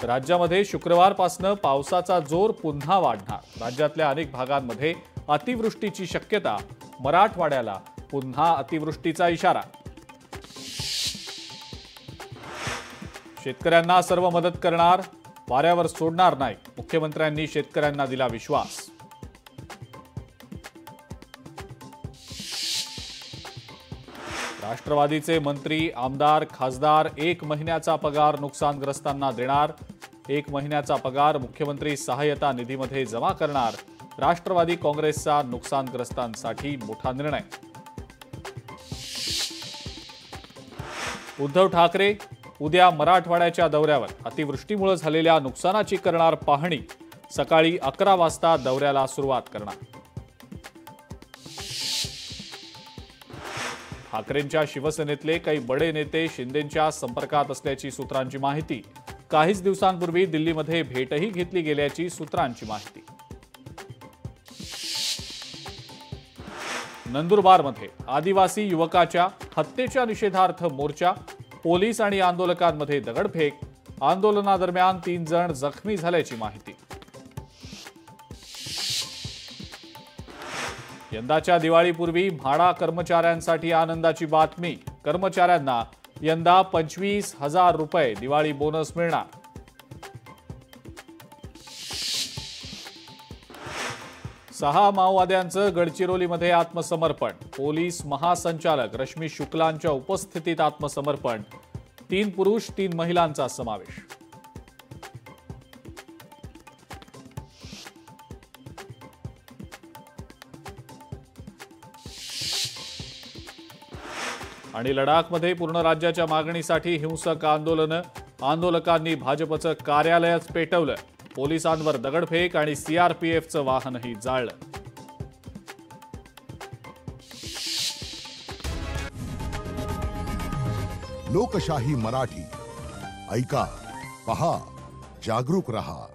राज्यामध्ये शुक्रवारपासून पावसाचा जोर पुन्हा वाढणार। राज्यातल्या अनेक भागांमध्ये अतिवृष्टीची शक्यता। मराठवाड्याला पुन्हा अतिवृष्टीचा इशारा। शेतकऱ्यांना सर्व मदत करणार, वाऱ्यावर सोडणार नाही। मुख्यमंत्र्यांनी शेतकऱ्यांना दिला विश्वास। राष्ट्रवादीचे मंत्री, आमदार, खासदार 1 महिन्याचा पगार नुकसानग्रस्तांना देणार। 1 महिन्याचा पगार मुख्यमंत्री सहाय्यता निधीमध्ये जमा करणार। राष्ट्रवादी काँग्रेसचा नुकसानग्रस्तांसाठी मोठा निर्णय। उद्धव ठाकरे उद्या मराठवाड्याच्या दौऱ्यावर। अतिवृष्टीमुळे झालेल्या नुकसानाची करणार पाहणी। सकाळी 11 वाजता दौऱ्याला सुरुवात करणार। ठाकरेंच्या शिवसेनेतले काही बडे नेते शिंदेंच्या संपर्कात असल्याची सूत्रांची माहिती। काहीच दिवसांपूर्वी दिल्लीमध्ये भेटही घेतली गेल्याची सूत्रांची माहिती। नंदुरबारमध्ये आदिवासी युवकाच्या हत्येच्या निषेधार्थ मोर्चा। पोलीस आणि आंदोलकांमध्ये दगडफेक। आंदोलनादरम्यान 3 जण जखमी झाल्याची माहिती। यंदाच्या दिवाळीपूर्वी म्हाडा कर्मचाऱ्यांसाठी आनंदाची बातमी। कर्मचाऱ्यांना यंदा 25,000 रुपये दिवाळी बोनस मिळणार। सहा माओवाद्यांचं गडचिरोलीमध्ये आत्मसमर्पण। पोलीस महासंचालक रश्मी शुक्लांच्या उपस्थितीत आत्मसमर्पण। 3 पुरुष 3 महिलांचा समावेश। आणि लडाखमध्ये पूर्ण राज्याच्या मागणीसाठी हिंसक आंदोलन। आंदोलकांनी भाजपचं कार्यालयच पेटवलं। पोलिसांवर दगडफेक आणि सीआरपीएफचं वाहनही जाळलं। लोकशाही मराठी ऐका, पहा, जागरूक रहा।